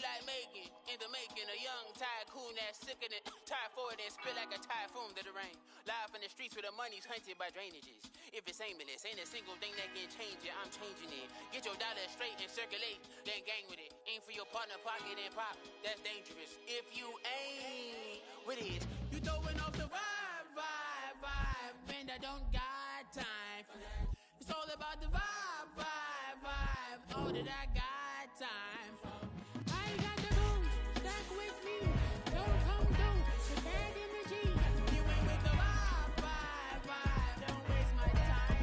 like making, in the making, a young tycoon that's sickening, tired for it and spit like a typhoon to the rain. Live in the streets where the money's hunted by drainages. If it's aimless, ain't a single thing that can change it, I'm changing it. Get your dollar straight and circulate, then gang with it. Aim for your partner, pocket and pop, that's dangerous. If you ain't with it, you throwing off the vibe, and I don't got time for that. It's all about the vibe, all that I got time for. I got the boom, stack with me, don't come through with bad energy. You ain't with the vibe, don't waste my time.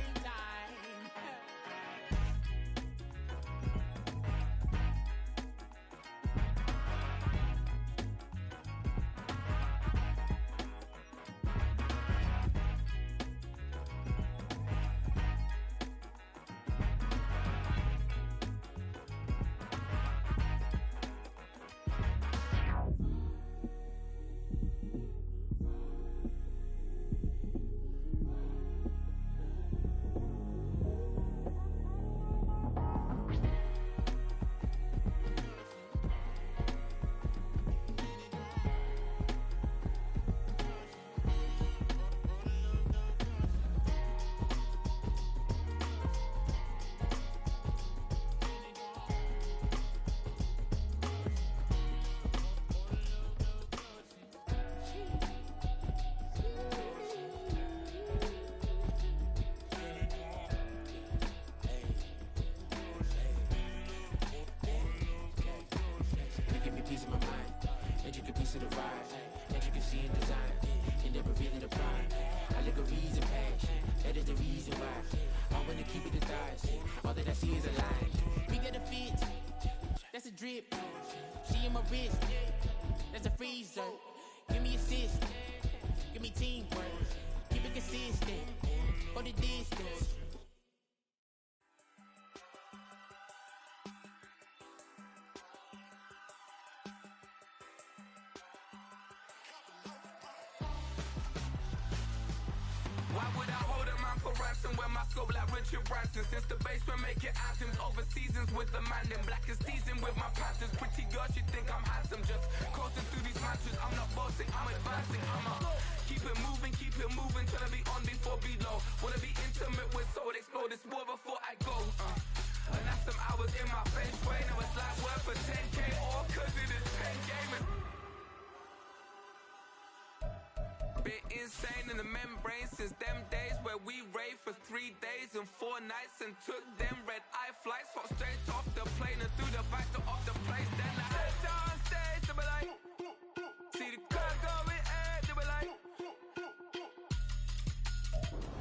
Drip, she in my wrist, that's a freezer. Give me assist, give me teamwork, keep it consistent, go the distance. 'Why would I hold a man for ransom when my scope like Richard Branson? Since the basement making anthems over seasons with the man, then black is seasoned with my patterns. Pretty girls, you think I'm handsome, just coasting through these matches. I'm not bossing, I'm advancing. Keep it moving, trying to be on before below. Wanna be intimate with soul, explore this war before I go. And that's some hours in my feng shui. Now it's like work for 10K, all cause it is pen gaming. Bit insane in the membrane since them days where we raved for 3 days and 4 nights and took them red eye flights, hot straight off the plane and through the back door of the place. Then I head on stage, they be like, see the car going, they be like.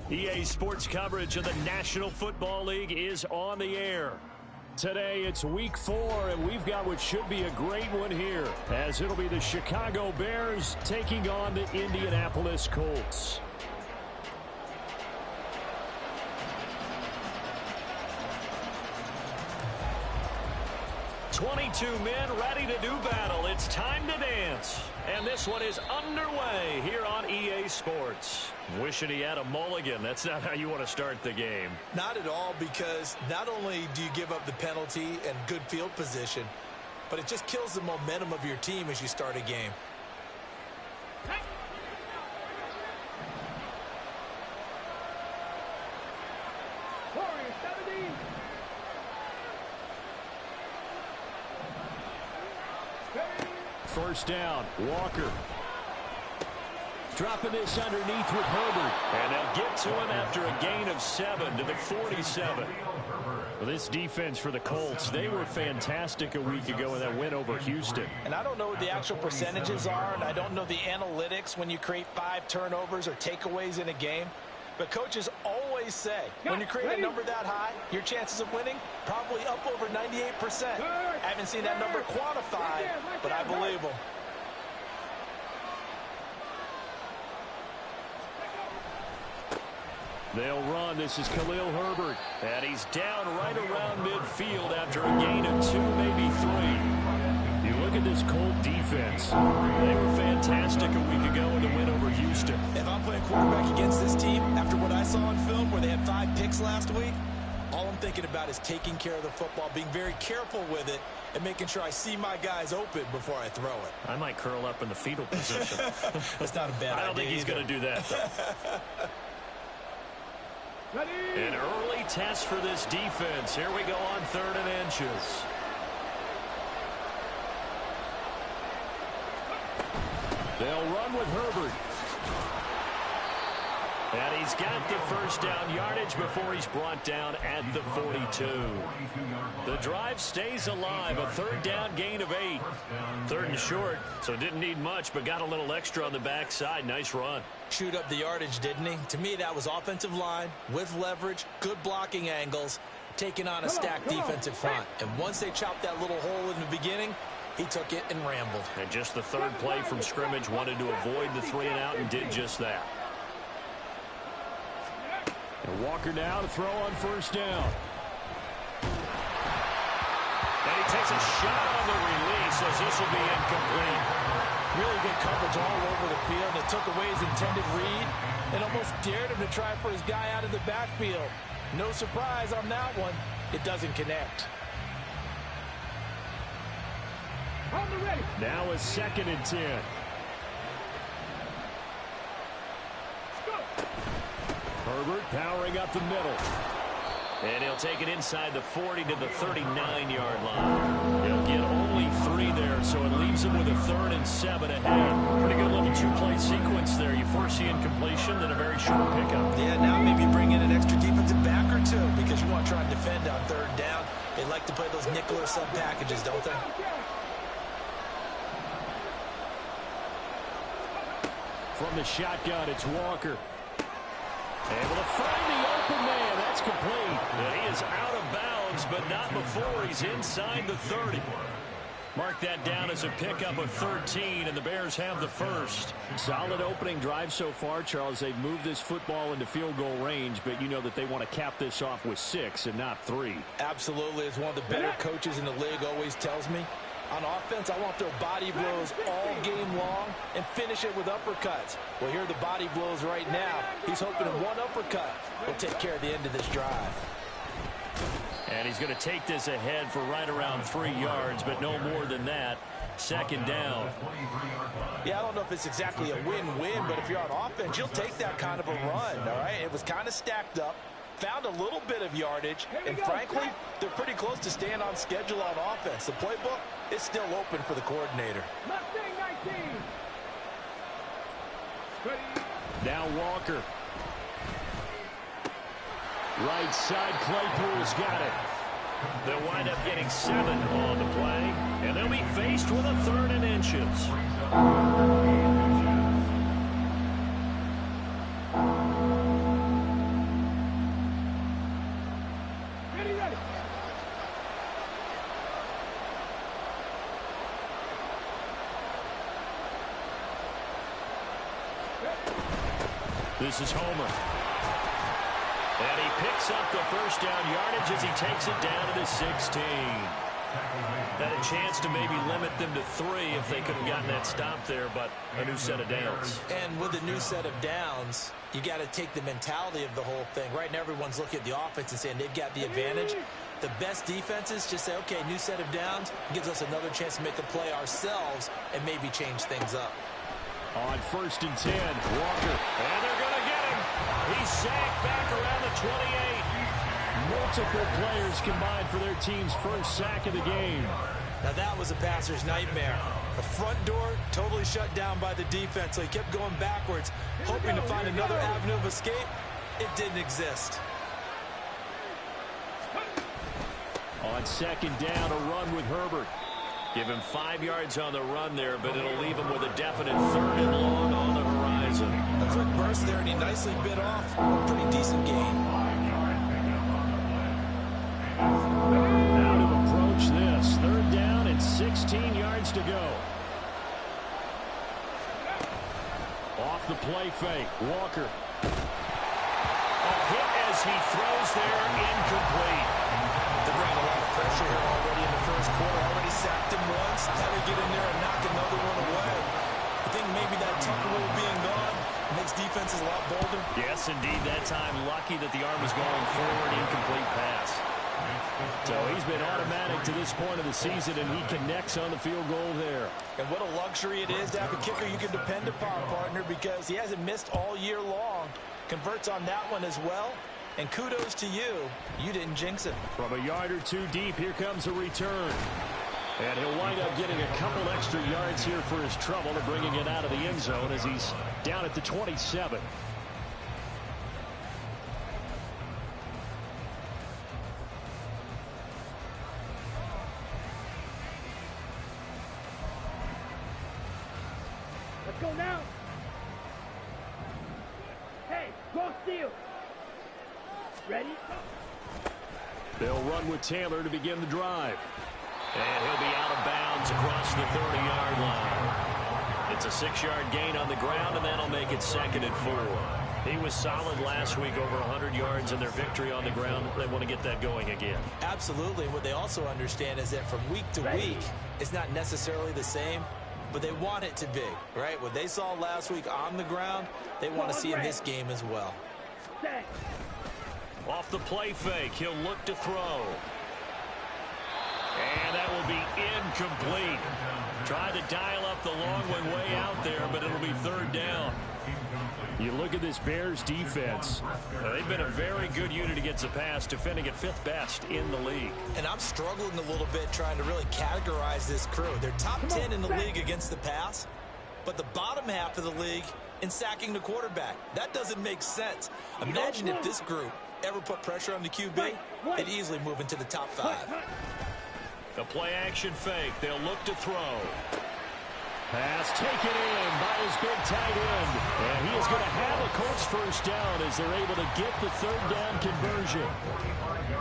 EA Sports coverage of the National Football League is on the air. Today it's week 4, and we've got what should be a great one here, as it'll be the Chicago Bears taking on the Indianapolis Colts. "22 men ready to do battle. It's time to dance." And this one is underway here on EA Sports. Wishing he had a mulligan. That's not how you want to start the game. Not at all, because not only do you give up the penalty and good field position, but it just kills the momentum of your team as you start a game. First down, Walker. Dropping this underneath with Herbert. And they'll get to him after a gain of 7 to the 47. Well, this defense for the Colts, they were fantastic a week ago in that win over Houston. And I don't know what the actual percentages are, and I don't know the analytics when you create 5 turnovers or takeaways in a game. But coaches always say, when you create a number that high, your chances of winning probably up over 98%. I haven't seen that number quantified, but I believe them. They'll run. This is Khalil Herbert. And he's down right around midfield after a gain of 2, maybe 3. You look at this Colt defense. They were fantastic a week ago in the win over Houston. If I'm playing quarterback against this team, after what I saw on film where they had 5 picks last week, All I'm thinking about is taking care of the football, being very careful with it, and making sure I see my guys open before I throw it. I might curl up in the fetal position. That's not a bad idea. I don't think he's going to do that, though. An early test for this defense. Here we go on 3rd and inches. They'll run with Herbert. And he's got the first down yardage before he's brought down at the 42. The drive stays alive. A 3rd down gain of 8. 3rd and short, so didn't need much, but got a little extra on the backside. Nice run. Chewed up the yardage, didn't he? To me, that was offensive line with leverage, good blocking angles, taking on a stacked defensive front. And once they chopped that little hole in the beginning, he took it and rambled. And just the 3rd play from scrimmage, wanted to avoid the 3 and out and did just that. And Walker now to throw on 1st down. And he takes a shot on the release as this will be incomplete. Really good coverage all over the field. It took away his intended read and almost dared him to try for his guy out of the backfield. No surprise on that one. It doesn't connect. Now a 2nd and 10. Herbert powering up the middle. And he'll take it inside the 40 to the 39-yard line. He'll get only 3 there, so it leaves him with a 3rd and 7 ahead. Pretty good little 2-play sequence there. You force the incompletion, then a very short pickup. Yeah, now maybe bring in an extra defensive back or 2 because you want to try and defend on 3rd down. They like to play those nickel or sub packages, don't they? From the shotgun, it's Walker. Able to find the open man. That's complete. And he is out of bounds, but not before he's inside the 30. Mark that down as a pickup of 13, and the Bears have the first. Solid opening drive so far, Charles. They've moved this football into field goal range, but you know that they want to cap this off with 6 and not 3. Absolutely. As one of the better coaches in the league always tells me, on offense, I want to throw body blows all game long and finish it with uppercuts. Well, here are the body blows right now. He's hoping one uppercut will take care of the end of this drive. And he's going to take this ahead for right around 3 yards, but no more than that. 2nd down. Yeah, I don't know if it's exactly a win-win, but if you're on offense, you'll take that kind of a run, all right? It was kind of stacked up. Found a little bit of yardage, and frankly, they're pretty close to staying on schedule on offense. The playbook is still open for the coordinator. Now Walker. Right side, Claypool's got it. They'll wind up getting 7 on the play, and they'll be faced with a 3rd and inches. This is Homer. And he picks up the first down yardage as he takes it down to the 16. Had a chance to maybe limit them to 3 if they could have gotten that stop there, but a new set of downs. And with a new set of downs, you got to take the mentality of the whole thing. Right now, everyone's looking at the offense and saying they've got the advantage. The best defenses just say, okay, new set of downs gives us another chance to make a play ourselves and maybe change things up. On 1st and 10, Walker. And they're going to get him. He's sacked back around the 28. Multiple players combined for their team's first sack of the game. Now that was a passer's nightmare. The front door totally shut down by the defense, so he kept going backwards, hoping to find another avenue of escape. It didn't exist. On 2nd down, a run with Herbert. Give him 5 yards on the run there, but it'll leave him with a definite 3rd and long on the horizon. A quick burst there, and he nicely bit off a pretty decent gain. Now to approach this. 3rd down and 16 yards to go. Off the play fake, Walker. A hit as he throws there, incomplete. They're bringing a lot of pressure here already in the first quarter. Already sacked him once. Had to get in there and knock another one away. I think maybe that Tucker rule being gone Makes defenses a lot bolder. Yes, indeed. That time, lucky that the arm was going forward. Incomplete pass. So he's been automatic to this point of the season, and he connects on the field goal there. And what a luxury it is to have a kicker you can depend upon, partner, because he hasn't missed all year long. Converts on that one as well. And kudos to you. You didn't jinx it. From a yard or two deep, here comes a return. And he'll wind up getting a couple extra yards here for his trouble and bringing it out of the end zone as he's down at the 27. Let's go now. Hey, go steal. Ready? They'll run with Taylor to begin the drive. And he'll be out of bounds across the 30-yard line. It's a 6-yard gain on the ground, and that'll make it 2nd and 4. He was solid last week, over 100 yards in their victory on the ground. They want to get that going again. Absolutely. What they also understand is that from week to week, it's not necessarily the same, but they want it to be, right? What they saw last week on the ground, they want to see in this game as well. Off the play fake, he'll look to throw. And that will be incomplete. Tried to dial up the long one way out there, but it'll be 3rd down. You look at this Bears defense. They've been a very good unit against the pass, defending at 5th best in the league. And I'm struggling a little bit trying to really categorize this crew. They're top 10 in the league against the pass, but the bottom half of the league in sacking the quarterback. That doesn't make sense. Imagine if this group ever put pressure on the QB, they'd easily move into the top 5. The play action fake. They'll look to throw. Pass taken in by his big tight end. And he is going to have a Colts first down as they're able to get the 3rd down conversion.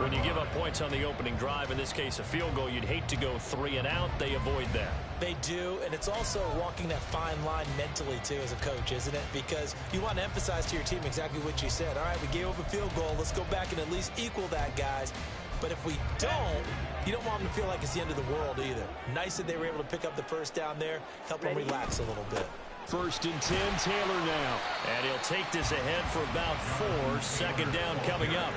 When you give up points on the opening drive, in this case a field goal, you'd hate to go 3 and out. They avoid that. They do, and it's also walking that fine line mentally, too, as a coach, isn't it? Because you want to emphasize to your team exactly what you said. All right, we gave up a field goal. Let's go back and at least equal that, guys. But if we don't, you don't want them to feel like it's the end of the world either. Nice that they were able to pick up the first down there, help them relax a little bit. 1st and 10, Taylor now. And he'll take this ahead for about 4. 2nd down coming up.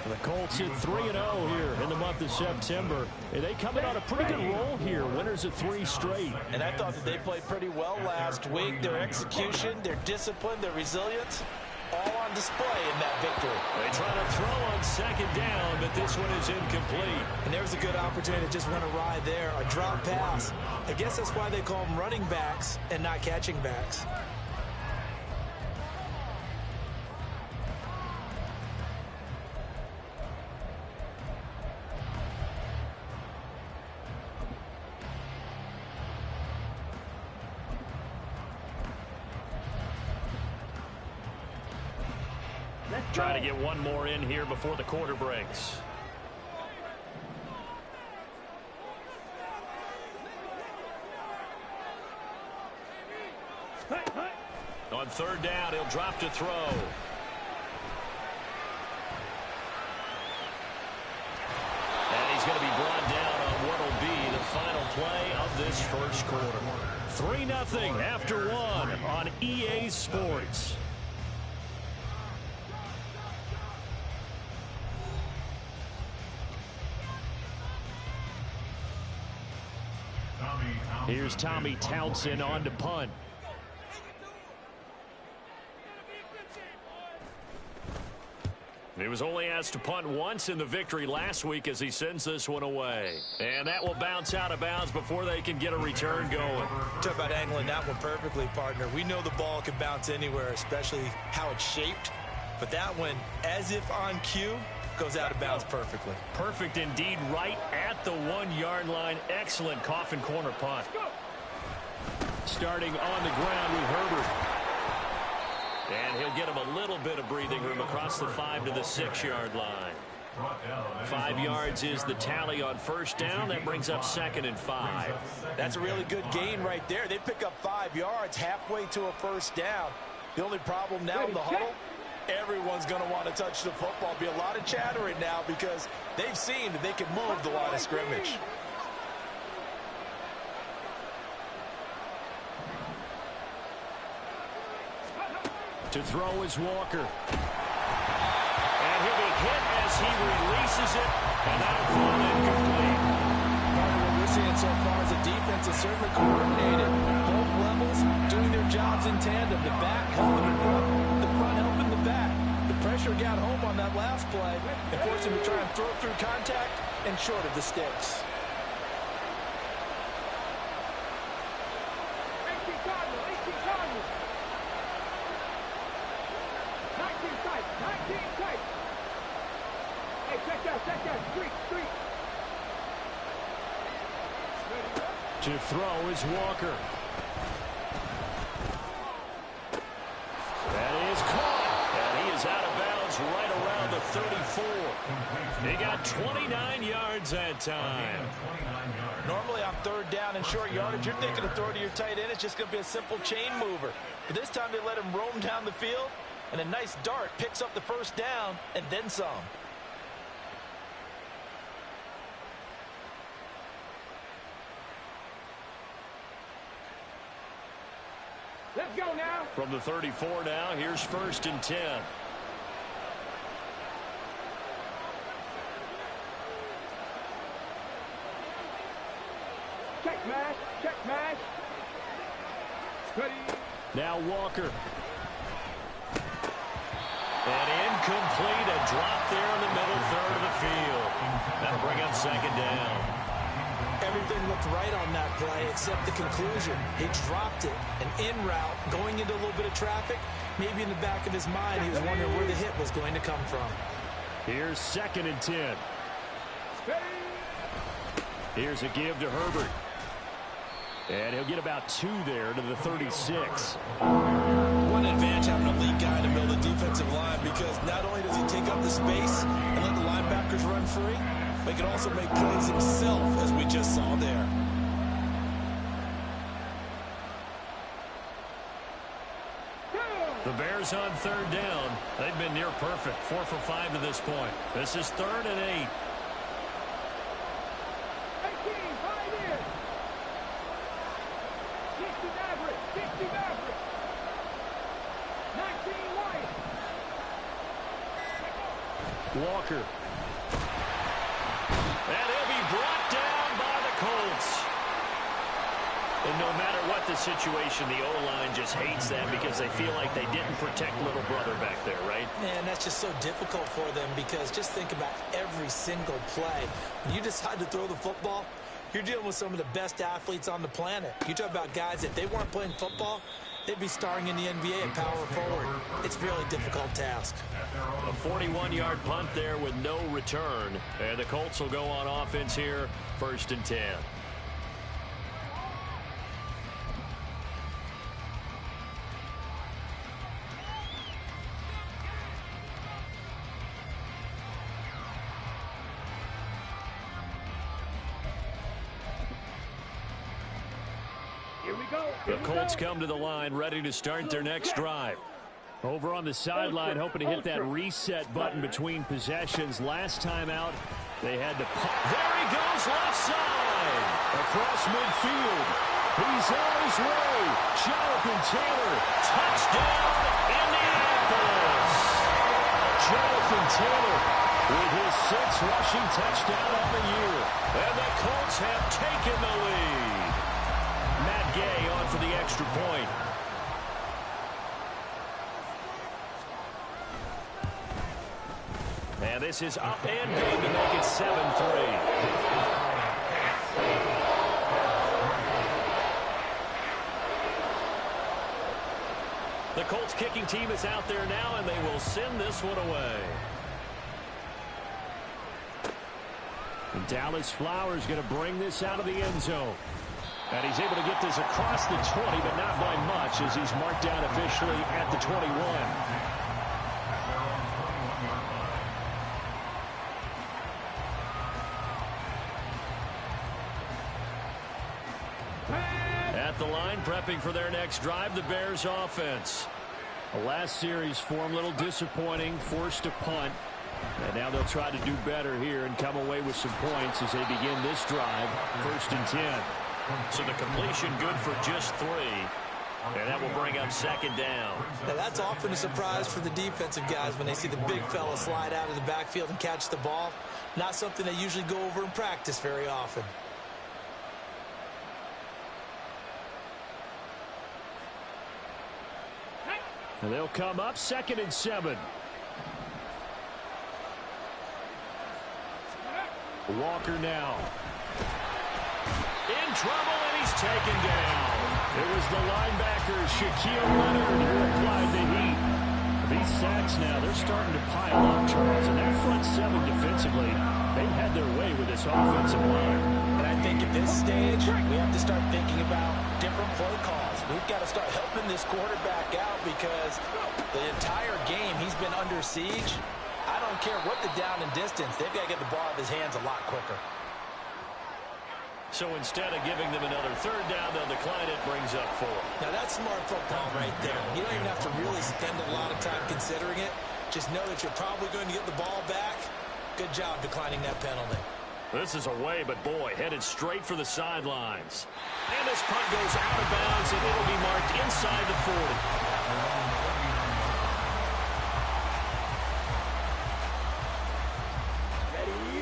The Colts hit 3-0 here in the month of September. And they come in on a pretty good roll here. Winners of 3 straight. And I thought that they played pretty well last week. Their execution, their discipline, their resilience, all on display in that victory. They try to throw on 2nd down, but this one is incomplete. And there's a good opportunity to just run a ride there, a drop pass. I guess that's why they call them running backs and not catching backs. Try to get one more in here before the quarter breaks. On 3rd down, he'll drop to throw. And he's going to be brought down on what will be the final play of this first quarter. 3-0 after 1 on EA Sports. Here's Tommy Townsend on to punt. He was only asked to punt once in the victory last week as he sends this one away. And that will bounce out of bounds before they can get a return going. Talk about angling that one perfectly, partner. We know the ball can bounce anywhere, especially how it's shaped. But that one, as if on cue, goes out of bounds perfectly. Perfect indeed, right at the 1-yard line. Excellent coffin corner punt. Starting on the ground with Herbert. And he'll get him a little bit of breathing room across the 5 to the 6-yard line. 5 yards is the tally on 1st down. That brings up 2nd and 5. That's a really good gain right there. They pick up 5 yards halfway to a 1st down. The only problem now in the huddle, everyone's going to want to touch the football. Be a lot of chattering now because they've seen that they can move the line of scrimmage. To throw is Walker. And he'll be hit as he releases it, and that'll fall incomplete. Part of what we're seeing so far is the defense is certainly coordinated. Both levels doing their jobs in tandem. The back helping the front helping the back. The pressure got home on that last play and forced him to try and throw it through contact and short of the sticks. To throw is Walker. That is caught. And he is out of bounds right around the 34. He got 29 yards that time. Normally on third down and short yardage, you're thinking to throw to your tight end. It's just going to be a simple chain mover. But this time they let him roam down the field, and a nice dart picks up the first down and then some. Let's go now. From the 34 now, here's 1st and 10. Check match, check match. Ready. Now Walker. And incomplete, a drop there in the middle third of the field. That'll bring up 2nd down. Everything looked right on that play except the conclusion. He dropped it. An in route, going into a little bit of traffic. Maybe in the back of his mind, he was wondering where the hit was going to come from. Here's 2nd and 10. Here's a give to Herbert. And he'll get about 2 there to the 36. One advantage having a lead guy in the middle of the defensive line, because not only does he take up the space and let the linebackers run free, but he can also make plays himself, as we just saw there. The Bears on 3rd down. They've been near perfect. 4 for 5 to this point. This is 3rd and 8. 60 average. 19 wide. Walker. And he'll be brought down by the Colts. And no matter what the situation, the O-line just hates that because they feel like they didn't protect little brother back there, right? Man, that's just so difficult for them, because just think about every single play. When you decide to throw the football, you're dealing with some of the best athletes on the planet. You talk about guys, if they weren't playing football, they'd be starring in the NBA at power forward. It's a really difficult task. A 41-yard punt there with no return. And the Colts will go on offense here, 1st and 10. The Colts come to the line, ready to start their next drive. Over on the sideline, hoping to hit that reset button between possessions. Last time out, they had to punt. There he goes, left side. Across midfield. He's on his way. Jonathan Taylor, touchdown, Indianapolis. Jonathan Taylor with his 6th rushing touchdown on the year. And the Colts have taken the lead. Matt Gay on for the extra point. And this is up and good to make it 7-3. The Colts kicking team is out there now, and they will send this one away. And Dallas Flowers going to bring this out of the end zone. And he's able to get this across the 20, but not by much, as he's marked down officially at the 21. At the line, prepping for their next drive, the Bears offense. The last series form a little disappointing, forced a punt. And now they'll try to do better here and come away with some points as they begin this drive, 1st and 10. So the completion good for just 3. And that will bring up second down. Now, that's often a surprise for the defensive guys when they see the big fella slide out of the backfield and catch the ball. Not something they usually go over in practice very often. And they'll come up 2nd and 7. Walker now. In trouble, and he's taken down. It was the linebacker, Shaquille Leonard, who applied the heat. These sacks now, they're starting to pile up, Charles. And that front 7 defensively, they've had their way with this offensive line. And I think at this stage, we have to start thinking about different play calls. We've got to start helping this quarterback out because the entire game he's been under siege. I don't care what the down and distance. They've got to get the ball out of his hands a lot quicker. So instead of giving them another 3rd down, they'll decline it, brings up 4. Now that's smart football right there. You don't even have to really spend a lot of time considering it. Just know that you're probably going to get the ball back. Good job declining that penalty. This is away, but boy, headed straight for the sidelines. And this punt goes out of bounds, and it'll be marked inside the 40.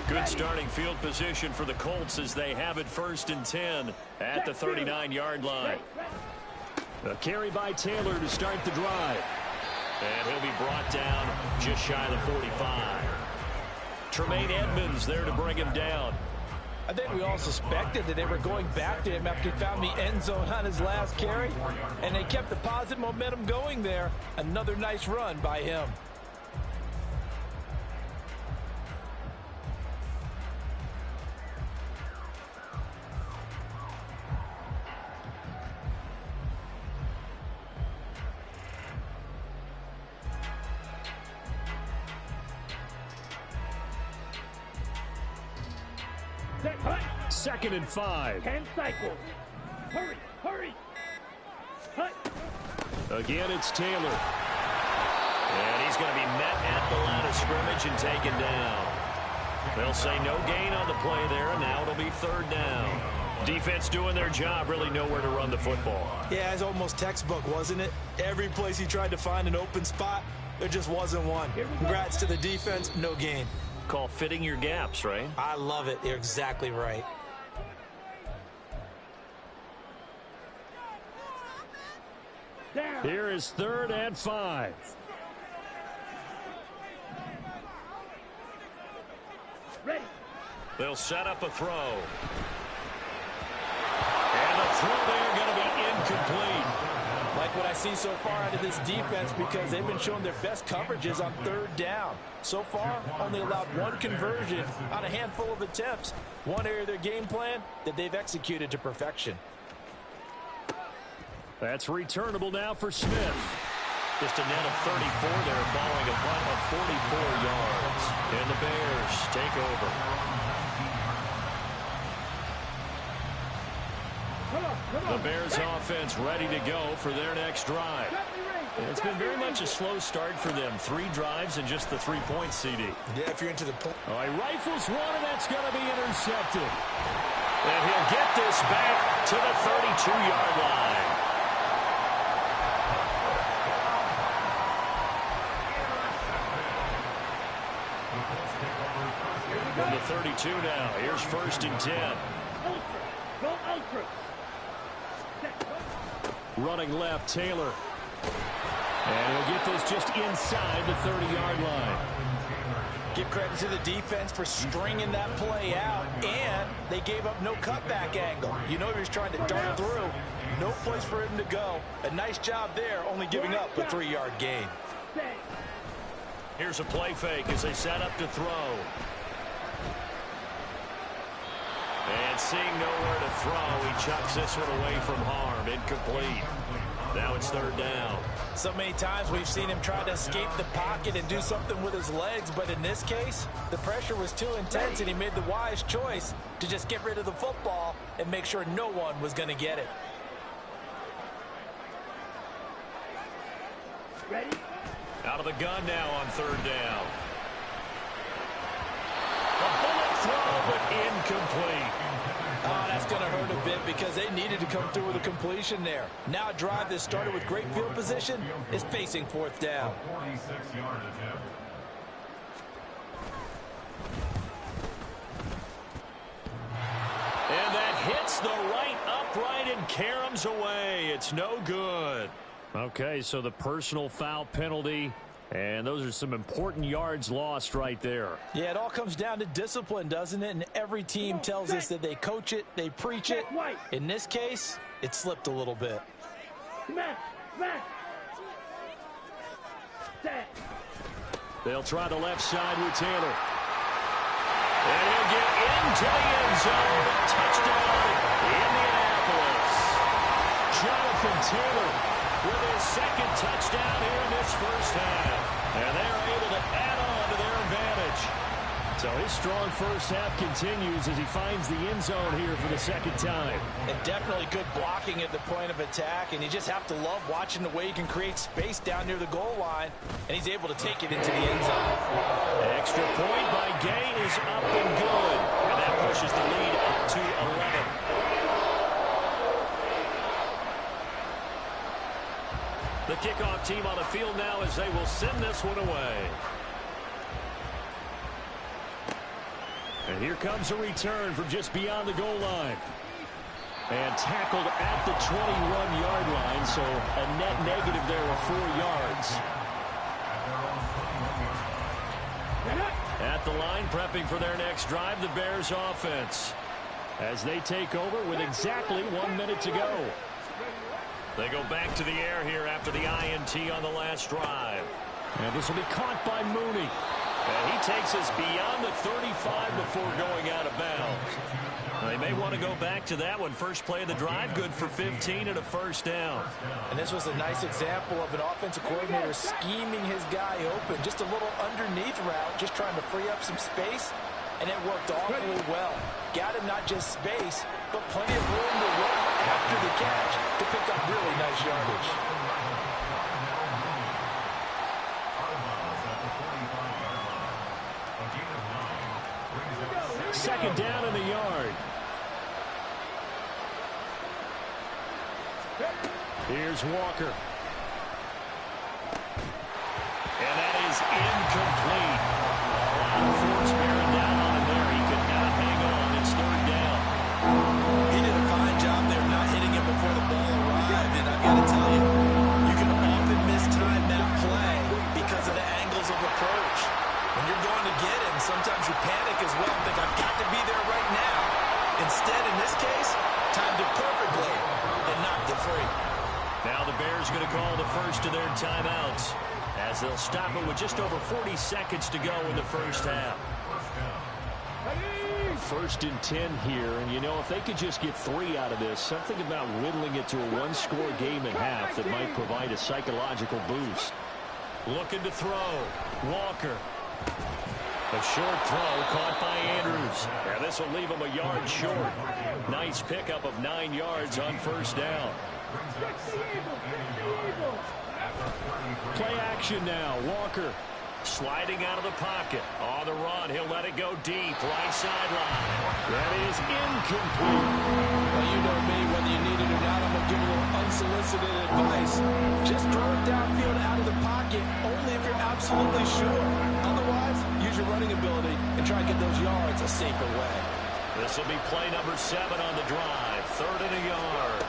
Good starting field position for the Colts as they have it 1st and 10 at the 39-yard line. A carry by Taylor to start the drive. And he'll be brought down just shy of the 45. Tremaine Edmonds there to bring him down. I think we all suspected that they were going back to him after he found the end zone on his last carry. And they kept the positive momentum going there. Another nice run by him. Second and 5. 10 cycles. Hurry, hurry. Hut. Again, it's Taylor. And he's going to be met at the line of scrimmage and taken down. They'll say no gain on the play there, and now it'll be 3rd down. Defense doing their job, really nowhere to run the football. Yeah, it's almost textbook, wasn't it? Every place he tried to find an open spot, there just wasn't one. Congrats to the defense, no gain. Call fitting your gaps, right? I love it. You're exactly right. Here is 3rd and 5. Ready. They'll set up a throw. And the throw there going to be incomplete. Like what I see so far out of this defense because they've been showing their best coverages on 3rd down. So far, only allowed 1 conversion on a handful of attempts. One area of their game plan that they've executed to perfection. That's returnable now for Smith. Just a net of 34 there following a punt of 44 yards. And the Bears take over. The Bears offense ready to go for their next drive. It's been very much a slow start for them. 3 drives and just the 3-point CD. Yeah, if you're into the point. Oh, he rifles one, and that's going to be intercepted. And he'll get this back to the 32-yard line. From the 32 now, here's 1st and 10. Go ultra. Running left, Taylor. And he'll get this just inside the 30-yard line. Give credit to the defense for stringing that play out, and they gave up no cutback angle. You know he was trying to dart through. No place for him to go. A nice job there, only giving up a 3-yard gain. Here's a play fake as they set up to throw. And seeing nowhere to throw, he chucks this one away from harm. Incomplete. Now it's 3rd down. So many times we've seen him try to escape the pocket and do something with his legs, but in this case, the pressure was too intense and he made the wise choice to just get rid of the football and make sure no one was going to get it. Ready. Out of the gun now on 3rd down. A bullet throw, but incomplete. Oh, that's going to hurt a bit because they needed to come through with a completion there. Now a drive that started with great field position is facing fourth down. 46-yard attempt. And that hits the right upright and caroms away. It's no good. Okay, so the personal foul penalty, and those are some important yards lost right there. Yeah, it all comes down to discipline, doesn't it? And every team tells us that they coach it, they preach it. In this case, it slipped a little bit. They'll try the left side with Taylor. And he'll get into the end zone. Touchdown, Indianapolis. Jonathan Taylor with his second touchdown here in this first half. And they're able to add on to their advantage. So his strong first half continues as he finds the end zone here for the second time. And definitely good blocking at the point of attack. And you just have to love watching the way he can create space down near the goal line. And he's able to take it into the end zone. Extra point by Gay is up and good. And that pushes the lead up to 11. The kickoff team on the field now as they will send this one away. And here comes a return from just beyond the goal line. And tackled at the 21-yard line, so a net negative there of 4 yards. At the line, prepping for their next drive, the Bears offense. As they take over with exactly 1 minute to go. They go back to the air here after the INT on the last drive. And this will be caught by Mooney. And he takes us beyond the 35 before going out of bounds. They may want to go back to that one. First play of the drive, good for 15 and a first down. And this was a nice example of an offensive coordinator scheming his guy open. Just a little underneath route, just trying to free up some space. And it worked awfully well. Got him not just space, but plenty of room to run after the catch to pick up really nice yardage. Second down in the yard. Here's Walker. And that is incomplete. A lot of force bearing down on him there. He could not hang on. It's third down. He did a fine job there not hitting him before the ball arrived. And I've got to tell you, you can often mistime that play because of the angles of approach. When you're going to get him, sometimes you panic as well and think, I've got to be there right now. Instead, in this case, timed it perfectly and knocked it free. Now the Bears going to call the first of their timeouts as they'll stop it with just over 40 seconds to go in the first half. First and 10 here, and you know, if they could just get 3 out of this, something about whittling it to a one-score game at half that might provide a psychological boost. Looking to throw. Walker. A short throw caught by Andrews. And this will leave him a yard short. Nice pickup of 9 yards on first down. Play action now. Walker sliding out of the pocket. On the run, he'll let it go deep. Right sideline. That is incomplete. Well, you know me, whether you need it or not, I'm going to give a little unsolicited advice. Just throw it downfield out of the pocket, only if you're absolutely sure. Otherwise, use your running ability and try and get those yards a safer way. This will be play number 7 on the drive. 3rd and a yard.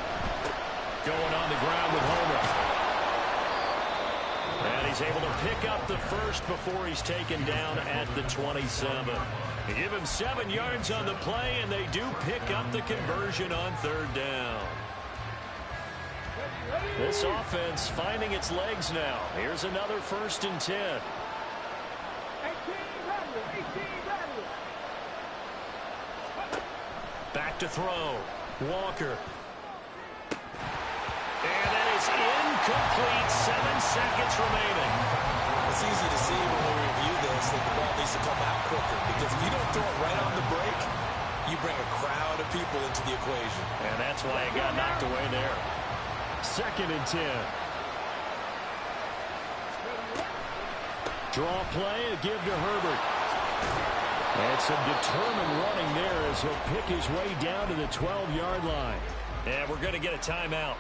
Going on the ground with Homer. And he's able to pick up the first before he's taken down at the 27. They give him 7 yards on the play, and they do pick up the conversion on 3rd down. This offense finding its legs now. Here's another 1st and 10. Back to throw. Walker. And that is incomplete. 7 seconds remaining. It's easy to see when we review this that the ball needs to come out quicker, because if you don't throw it right on the break, you bring a crowd of people into the equation. And that's why it got knocked away there. 2nd and 10. Draw play, a give to Herbert. And some determined running there as he'll pick his way down to the 12-yard line. And we're going to get a timeout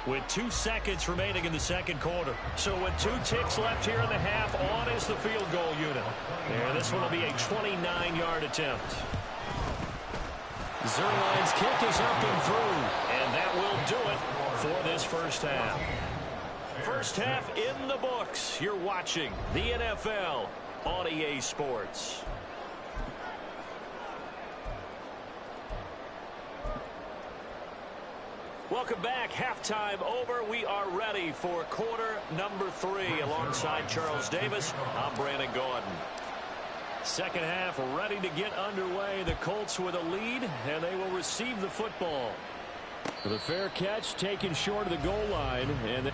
with 2 seconds remaining in the second quarter. So with 2 ticks left here in the half, on is the field goal unit. And this one will be a 29-yard attempt. Zerline's kick is up and through. And that will do it for this first half. First half in the books. You're watching the NFL on EA Sports. Welcome back. Halftime over. We are ready for quarter number 3. Alongside Charles Davis, I'm Brandon Gordon. Second half ready to get underway. The Colts with a lead, and they will receive the football. The fair catch taken short of the goal line, and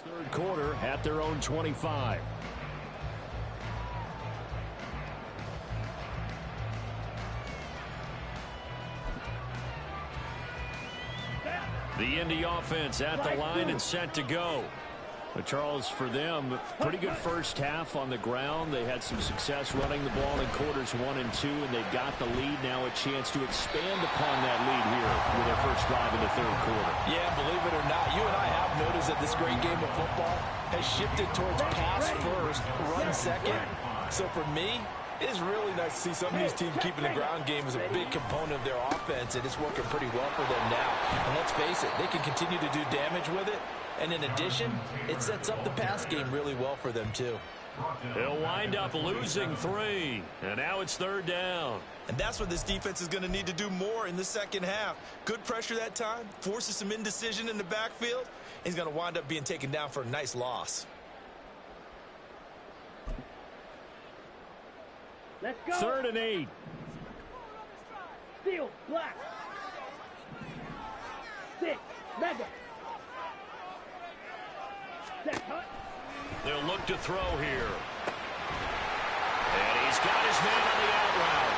third quarter at their own 25. The Indy offense at the line and set to go. But Charles, for them, pretty good first half on the ground. They had some success running the ball in quarters 1 and 2, and they've got the lead now, a chance to expand upon that lead here with their first drive in the third quarter. Yeah, believe it or not, you and I have noticed that this great game of football has shifted towards pass first, run second. So for me, it is really nice to see some of these teams keeping the ground game as a big component of their offense, and it's working pretty well for them now. And let's face it, they can continue to do damage with it. And in addition, it sets up the pass game really well for them, too. They'll wind up losing 3. And now it's third down. And that's what this defense is going to need to do more in the second half. Good pressure that time, forces some indecision in the backfield. He's going to wind up being taken down for a nice loss. Let's go. 3rd and 8. Steel, black. 6, Madden. They'll look to throw here. And he's got his man on the out route.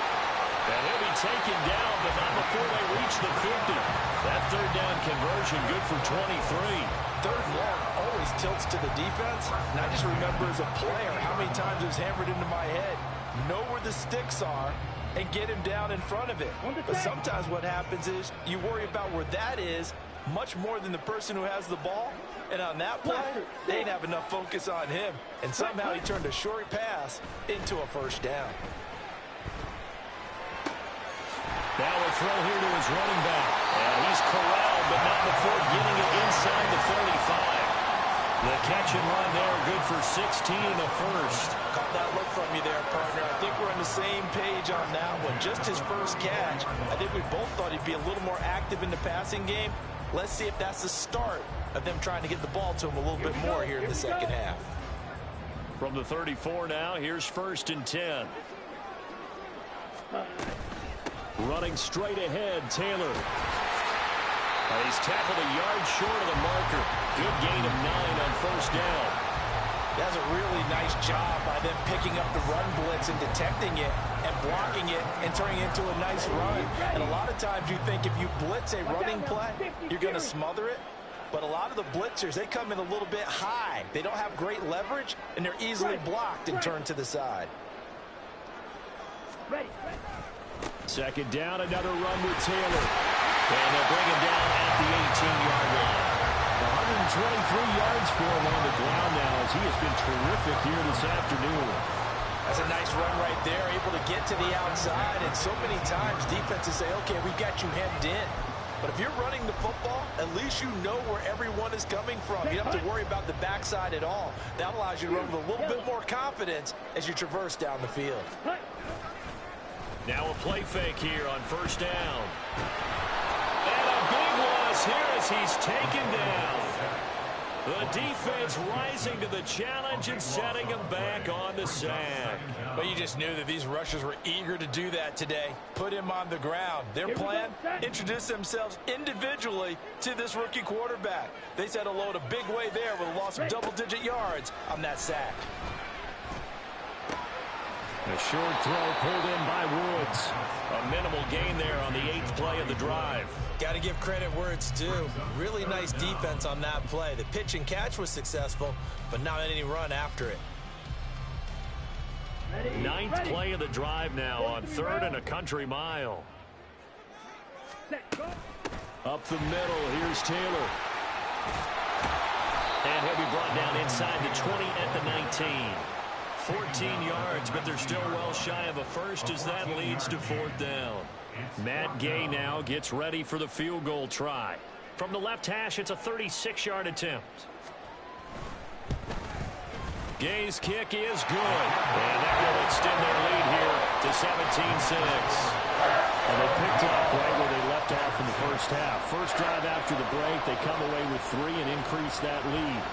And he'll be taken down, but not before they reach the 50. That third down conversion good for 23. Third and long always tilts to the defense. And I just remember as a player how many times it was hammered into my head. Know where the sticks are and get him down in front of it. But sometimes what happens is you worry about where that is much more than the person who has the ball. And on that play, they didn't have enough focus on him. And somehow he turned a short pass into a first down. Now a throw here to his running back. And he's corralled, but not before getting it inside the 35. The catch and run there, good for 16 and a first. Caught that look from you there, partner. I think we're on the same page on that one. Just his first catch. I think we both thought he'd be a little more active in the passing game. Let's see if that's the start of them trying to get the ball to him a little bit more here in the second half. From the 34 now, here's 1st and 10. Running straight ahead, Taylor. He's tackled a yard short of the marker. Good gain of 9 on first down. That's a really nice job by them picking up the run blitz and detecting it and blocking it and turning it into a nice run. And a lot of times you think if you blitz a running play, you're going to smother it. But a lot of the blitzers, they come in a little bit high. They don't have great leverage, and they're easily blocked and turned to the side. Second down, another run with Taylor. And they'll bring him down at the 18-yard line. 123 yards for him on the ground now as he has been terrific here this afternoon. That's a nice run right there, able to get to the outside. And so many times defenses say, okay, we've got you hemmed in. But if you're running the football, at least you know where everyone is coming from. You don't have to worry about the backside at all. That allows you to run with a little bit more confidence as you traverse down the field. Now a play fake here on first down. And a big loss here as he's taken down. The defense rising to the challenge and setting him back on the the sack. But you just knew that these rushers were eager to do that today. Put him on the ground. Their plan, introduce themselves individually to this rookie quarterback. They set a load a big way there with a loss of double-digit yards on that sack. A short throw pulled in by Woods. A minimal gain there on the 8th play of the drive. Got to give credit where it's due. Really nice defense on that play. The pitch and catch was successful, but not any run after it. 9th play of the drive now on 3rd and a country mile. Up the middle, here's Taylor. And he'll be brought down inside the 20 at the 19. 14 yards, but they're still well shy of a first as that leads to 4th down. Matt Gay now gets ready for the field goal try. From the left hash, it's a 36-yard attempt. Gay's kick is good. And that will extend their lead here to 17-6. And they picked up right where they left off in the first half. First drive after the break, they come away with 3 and increase that lead.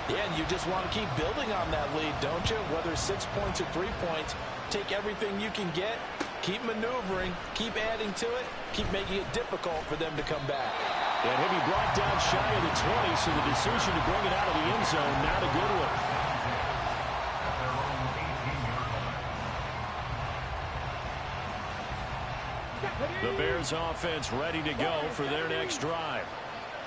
Yeah, and you just want to keep building on that lead, don't you? Whether it's 6 points or 3 points, take everything you can get, keep maneuvering, keep adding to it, keep making it difficult for them to come back. And he'll be brought down shy of the 20, so the decision to bring it out of the end zone, not a good one. The Bears offense ready to go for their next drive.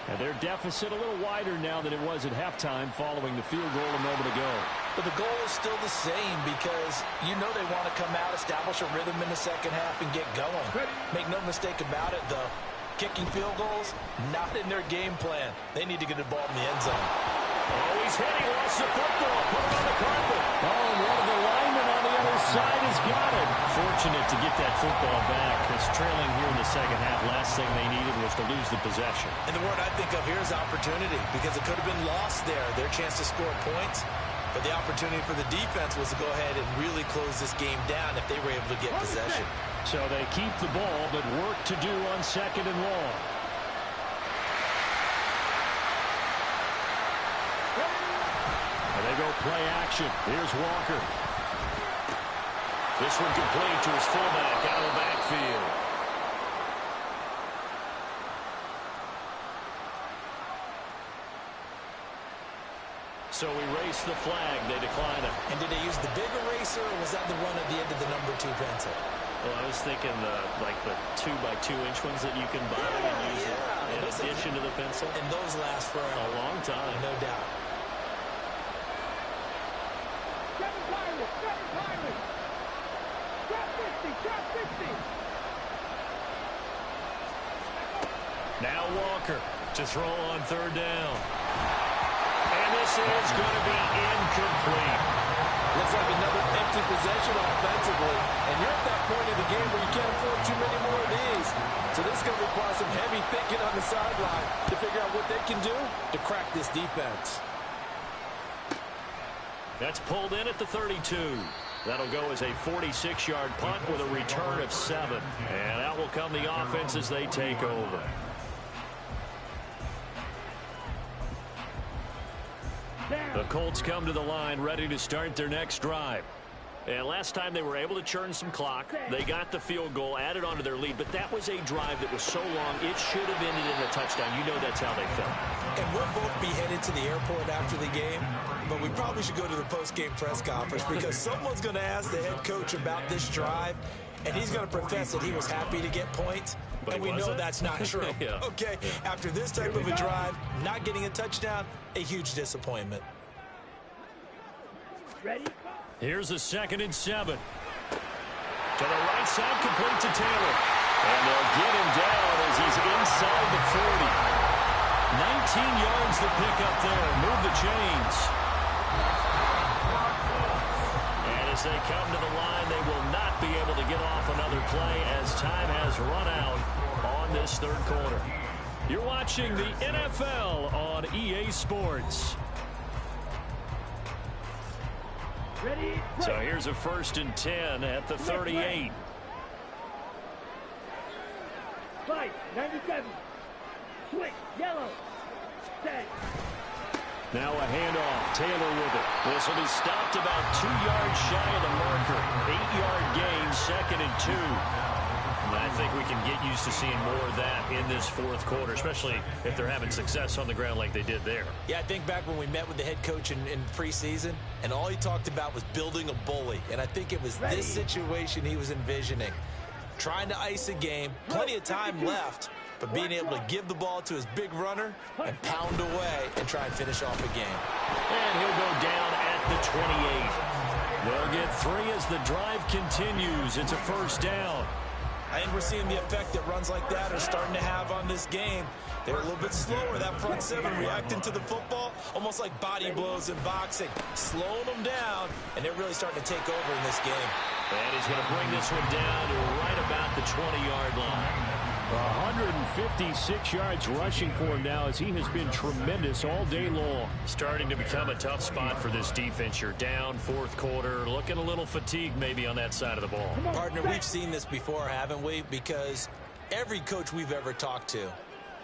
And their deficit a little wider now than it was at halftime following the field goal a moment ago. But the goal is still the same because you know they want to come out, establish a rhythm in the second half, and get going. Make no mistake about it, though. Kicking field goals, not in their game plan. They need to get the ball in the end zone. Oh, he's hit. He lost the football. Put it on the carpet. Oh, and one of the linemen on the other side has got it. Fortunate to get that football back. It's trailing here in the second half. Last thing they needed was to lose the possession. And the word I think of here is opportunity, because it could have been lost there, their chance to score points. But the opportunity for the defense was to go ahead and really close this game down if they were able to get possession. So they keep the ball, but work to do on 2nd and long. And they go play action. Here's Walker. This one complete to his fullback out of the backfield. So we race the flag. They decline it. And did they use the big eraser, or was that the one at the end of the number 2 pencil? Well, I was thinking the 2x2-inch ones that you can buy and use in addition to the pencil. And those last for a long time. No doubt. Now Walker to throw on 3rd down. And this is going to be incomplete. Looks like another empty possession offensively. And you're at that point in the game where you can't afford too many more of these. So this is going to require some heavy thinking on the sideline to figure out what they can do to crack this defense. That's pulled in at the 32. That'll go as a 46-yard punt with a return of 7. And out will come the offense as they take over. The Colts come to the line ready to start their next drive. And last time they were able to churn some clock. They got the field goal, added onto their lead. But that was a drive that was so long, it should have ended in a touchdown. You know that's how they felt. And we'll both be headed to the airport after the game. But we probably should go to the post-game press conference because someone's going to ask the head coach about this drive. And he's going to profess that he was happy to get points. But and we know that's not true. Yeah. Okay, after this type of a drive, not getting a touchdown, a huge disappointment. Ready? Here's a 2nd and 7. To the right side, complete to Taylor. And they'll get him down as he's inside the 40. 19 yards to pick up there. Move the chains. And as they come to the line, they will not be able to get off another play as time has run out on this 3rd quarter. You're watching the NFL on EA Sports. Ready? So here's a 1st and 10 at the 38. Fight, 97. Switch, yellow. Set. Now a handoff. Taylor with it. This will be stopped about 2 yards shy of the marker. 8-yard gain, 2nd and 2. And I think we can get used to seeing more of that in this fourth quarter, especially if they're having success on the ground like they did there. Yeah, I think back when we met with the head coach in preseason, and all he talked about was building a bully. And I think it was this situation he was envisioning. Trying to ice a game, plenty of time left, but being able to give the ball to his big runner and pound away and try and finish off a game. And he'll go down at the 28. They'll get 3 as the drive continues. It's a first down. I think we're seeing the effect that runs like that are starting to have on this game. They're a little bit slower. That front seven reacting to the football, almost like body blows in boxing, slowing them down, and they're really starting to take over in this game. And he's going to bring this one down to right about the 20-yard line. 156 yards rushing for him now as he has been tremendous all day long. Starting to become a tough spot for this defense. You're down fourth quarter, looking a little fatigued maybe on that side of the ball. Partner, we've seen this before, haven't we? Because every coach we've ever talked to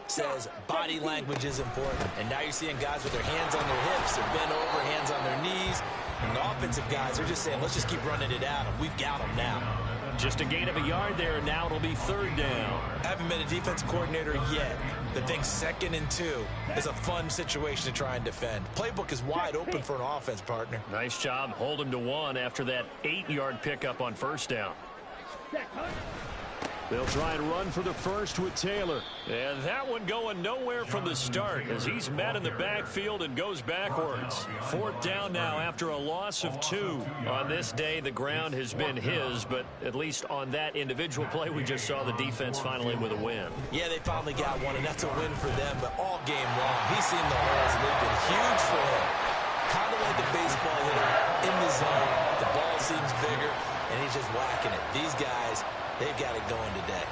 says body language is important. And now you're seeing guys with their hands on their hips, they're bent over, hands on their knees. And the offensive guys are just saying, let's just keep running it out, and we've got them now. Just a gain of a yard there, and now it'll be 3rd down. I haven't been a defensive coordinator yet that thinks 2nd and 2 is a fun situation to try and defend. Playbook is wide open for an offense, partner. Nice job. Hold him to 1 after that 8-yard pickup on first down. They'll try and run for the first with Taylor. And that one going nowhere from the start as he's met in the backfield and goes backwards. 4th down now after a loss of 2. On this day, the ground has been his, but at least on that individual play, we just saw the defense finally with a win. Yeah, they finally got one, and that's a win for them, but all game long, he's seen the holes, and they've been huge for him. Kind of like a baseball hitter in the zone. The ball seems bigger, and he's just whacking it. These guys, they've got it going today.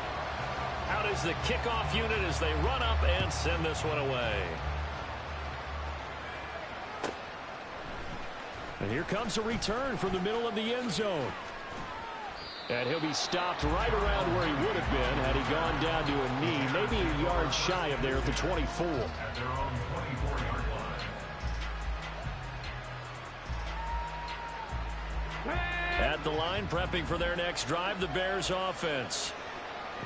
Out is the kickoff unit as they run up and send this one away. And here comes a return from the middle of the end zone. And he'll be stopped right around where he would have been had he gone down to a knee, maybe a yard shy of there at the 24. At the line, prepping for their next drive, the Bears offense.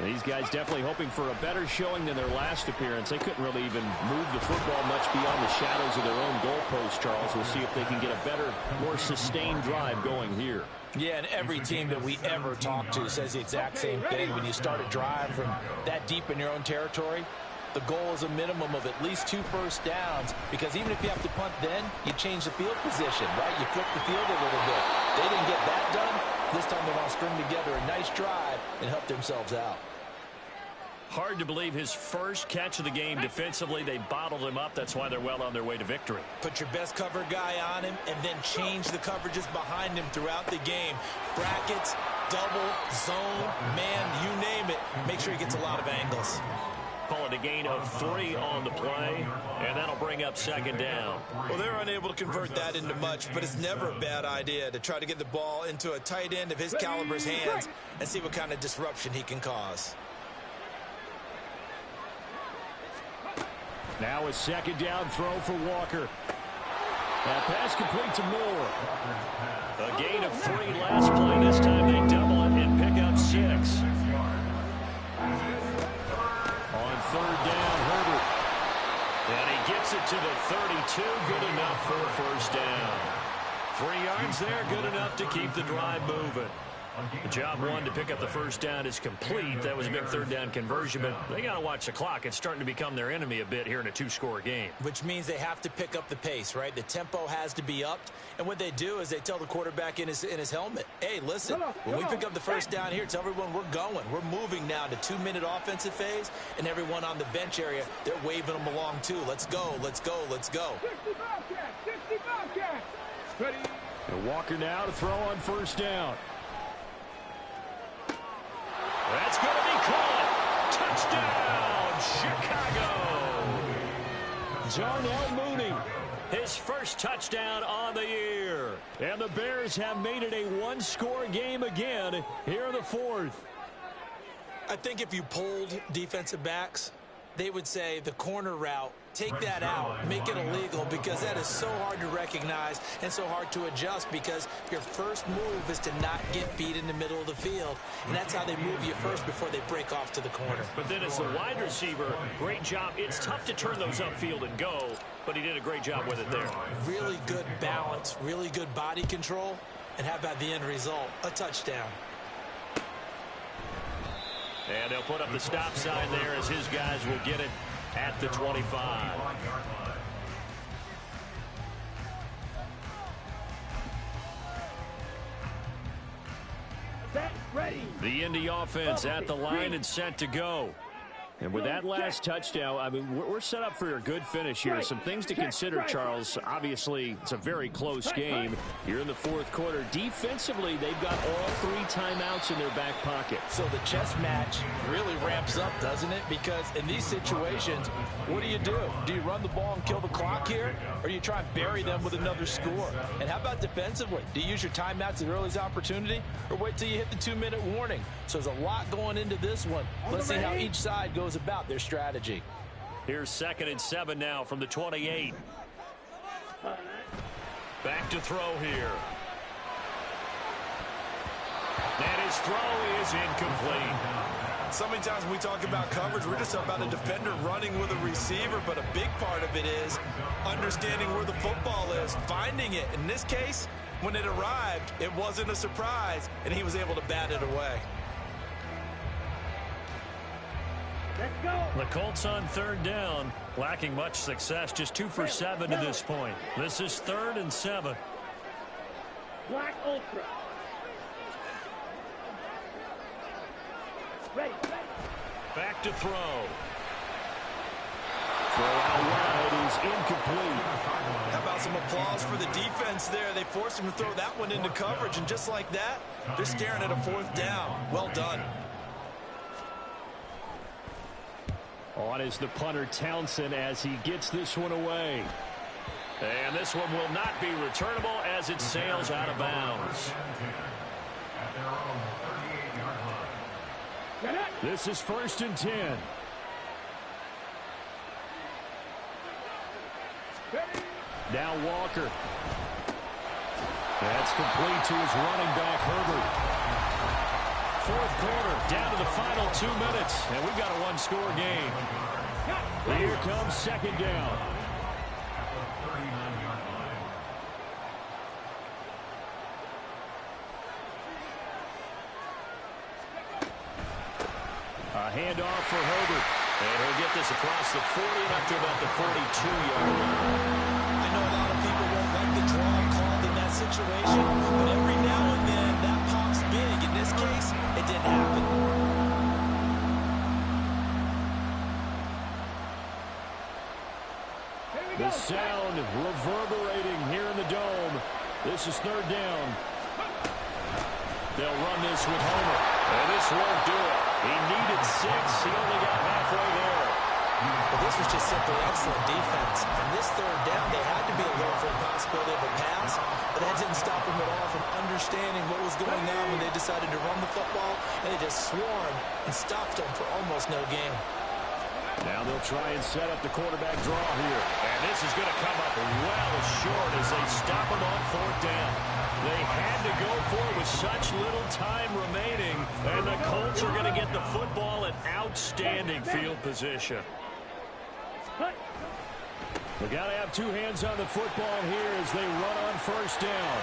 These guys definitely hoping for a better showing than their last appearance. They couldn't really even move the football much beyond the shadows of their own goalpost, Charles. We'll see if they can get a better, more sustained drive going here. Yeah, and every team that we ever talk to says the exact same thing. When you start a drive from that deep in your own territory, the goal is a minimum of at least 2 first downs, because even if you have to punt then, you change the field position, right? You flip the field a little bit. They didn't get that done. This time they want to string together a nice drive and help themselves out. Hard to believe his first catch of the game defensively. They bottled him up. That's why they're well on their way to victory. Put your best cover guy on him and then change the coverages behind him throughout the game. Brackets, double, zone, man, you name it. Make sure he gets a lot of angles. Call it a gain of 3 on the play, and that'll bring up 2nd down. Well, they're unable to convert that into much, but it's never a bad idea to try to get the ball into a tight end of his caliber's hands and see what kind of disruption he can cause. Now a 2nd down throw for Walker. That pass complete to Moore. A gain of 3 last play. This time they double it and pick up 6. On 3rd down, Herbert. And he gets it to the 32. Good enough for first down. 3 yards there, good enough to keep the drive moving. The job 1 to pick up the first down is complete. That was a big 3rd down conversion, but they got to watch the clock. It's starting to become their enemy a bit here in a 2-score game. Which means they have to pick up the pace, right? The tempo has to be upped. And what they do is they tell the quarterback in his helmet, hey, listen, when we pick up the first down here, tell everyone we're going. We're moving now to 2-minute offensive phase, and everyone on the bench area, they're waving them along too. Let's go, let's go, let's go. 60 Bobcats. Ready. And Walker now to throw on first down. That's going to be caught. Touchdown, Chicago. Darnell Mooney, his first touchdown on the year. And the Bears have made it a 1-score game again here in the 4th. I think if you polled defensive backs they would say the corner route, take that out, make it illegal, because that is so hard to recognize and so hard to adjust, because your first move is to not get beat in the middle of the field, and that's how they move you first before they break off to the corner. But then as the wide receiver, great job. It's tough to turn those upfield and go, but he did a great job with it there. Really good balance, really good body control, and how about the end result? A touchdown. And they'll put up the stop sign there as his guys will get it at the 25. Set, ready. The Indy offense at the line and set to go. And with that last touchdown, I mean, we're set up for a good finish here. Some things to consider, Charles. Obviously, it's a very close game. You're in the fourth quarter. Defensively, they've got all 3 timeouts in their back pocket. So the chess match really ramps up, doesn't it? Because in these situations, what do? Do you run the ball and kill the clock here? Or do you try and bury them with another score? And how about defensively? Do you use your timeouts at earliest opportunity? Or wait till you hit the 2-minute warning? So there's a lot going into this one. Let's see how each side goes about their strategy. Here's 2nd and 7 now from the 28. Back to throw here. And his throw is incomplete. So many times when we talk about coverage, we're just about a defender running with a receiver, but a big part of it is understanding where the football is, finding it. In this case, when it arrived, it wasn't a surprise, and he was able to bat it away. Let's go. The Colts on 3rd down, lacking much success, just 2 for 7 to this point. This is 3rd and 7. Black Ultra. Ready. Back to throw. Throw out wide is incomplete. How about some applause for the defense there? They forced him to throw that one into coverage, and just like that, they're staring at a 4th down. Well done. On is the punter Townsend as he gets this one away. And this one will not be returnable as it sails out of bounds. This is 1st and 10. Now Walker. That's complete to his running back, Herbert. 4th quarter, down to the final 2 minutes, and we've got a 1-score game. Here comes 2nd down. A handoff for Herbert, and he'll get this across the 40 and up to about the 42-yard line. I know a lot of people won't like the draw called in that situation, but every now and then that pops big. In this case, it didn't happen. The sound reverberating here in the dome. This is 3rd down. They'll run this with Homer, and this won't do it. He needed 6. He only got halfway there. But this was just simply excellent defense. On this 3rd down, they had to be alert for the possibility of a pass, but that didn't stop them at all from understanding what was going on when they decided to run the football, and they just swarmed and stopped them for almost no gain. Now they'll try and set up the quarterback draw here. And this is going to come up well short as they stop him on 4th down. They had to go for it with such little time remaining, and the Colts are going to get the football in outstanding field position. They got to have 2 hands on the football here as they run on 1st down.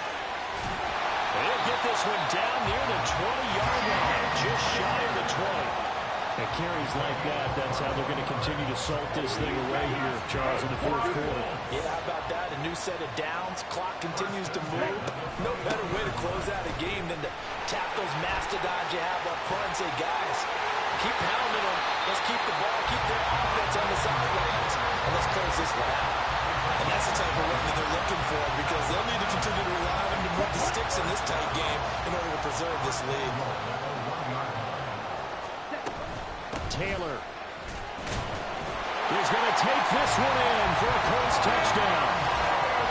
They'll get this one down near the 20-yard line, just shy of the 20. And carries like that, that's how they're going to continue to salt this thing away here, Charles, in the 4th quarter. Yeah, how about that? A new set of downs. Clock continues to move. No better way to close out a game than to tap those mastodons you have up front and say, guys, keep pounding them. Let's keep the ball, keep their offense on the sidelines, and let's close this one out. And that's the type of run that they're looking for, because they'll need to continue to rely on them to move the sticks in this tight game in order to preserve this lead. Taylor is going to take this one in for a Colts touchdown.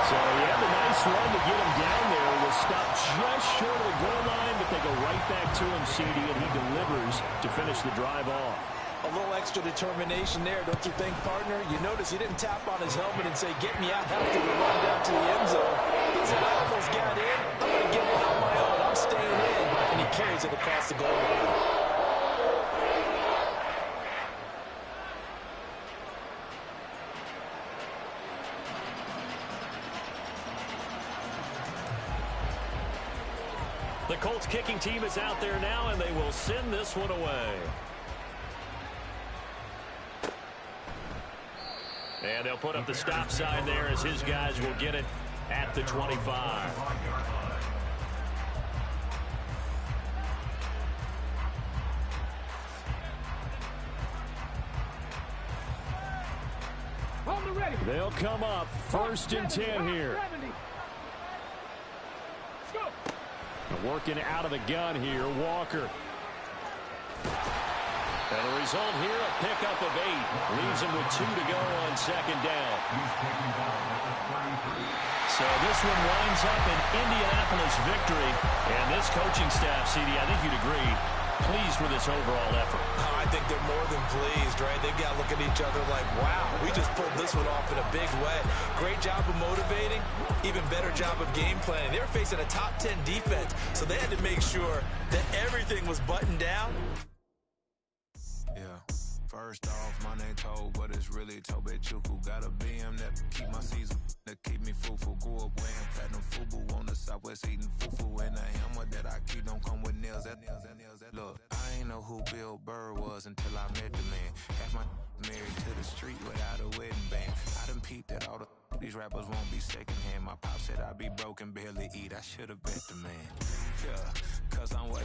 So he had a nice run to get him down there. Was stopped just short of the goal line, but they go right back to him, CD, and he delivers to finish the drive off. A little extra determination there, don't you think, partner? You notice he didn't tap on his helmet and say, get me out after the run down to the end zone. He said, I almost got in. I'm going to get it on my own. I'm staying in. And he carries it across the goal line. The Colts kicking team is out there now, and they will send this one away. And they'll put up the stop sign there as his guys will get it at the 25. They'll come up 1st and 10 here. Working out of the gun here, Walker. And the result here, a pickup of 8. Leaves him with 2 to go on 2nd down. So this one winds up an Indianapolis victory. And this coaching staff, CD, I think you'd agree, pleased with this overall effort. Oh, I think they're more than pleased, right? They've got to look at each other like, wow, we just pulled this one off in a big way. Great job of motivating, even better job of game planning. They were facing a top 10 defense, so they had to make sure that everything was buttoned down. Yeah. First off, my name Tobe, but it's really Tobe Chuku. Got a BM that keep my season, that keep me fufu. Grew up wearing platinum fubu on the Southwest eating fufu. And a hammer that I keep don't come with nails. Look, I ain't know who Bill Burr was until I met the man. Half my married to the street without a wedding band. I done peeped that all these rappers won't be secondhand. My pop said I'd be broken, barely eat. I should've bet the man. Yeah, cause I'm way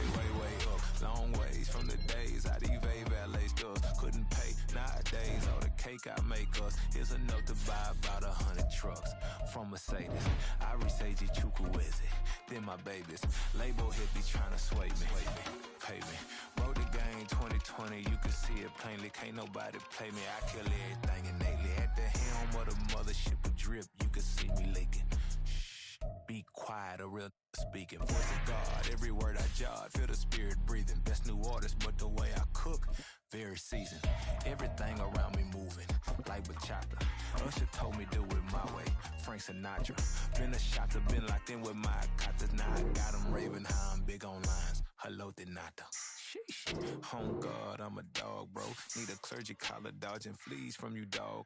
up. Long ways from the days I evade valet stores. Couldn't pay nowadays. All the cake I make us is enough to buy about 100 trucks. From Mercedes, I resage Chukwueze. Then my babies, label hippie trying to sway me. Pay me. Wrote the game 2020, you can see it plainly. Can't nobody play me. I kill everything innately. At the helm of the mothership with drip, you can see me leaking. Shh, be quiet, a real speaking. Voice of God, every word I jot. Feel the spirit breathing. Best new artist, but the way I cook, very seasoned. Everything around me moving, like bachata. Usher told me do it my way. Frank Sinatra. Been a shot to been locked in with my katas. Now I got them raving how I'm big on lines. Hello, Denata. Sheesh. Home God, I'm a dog, bro. Need a clergy collar, dodging fleas from you, dog.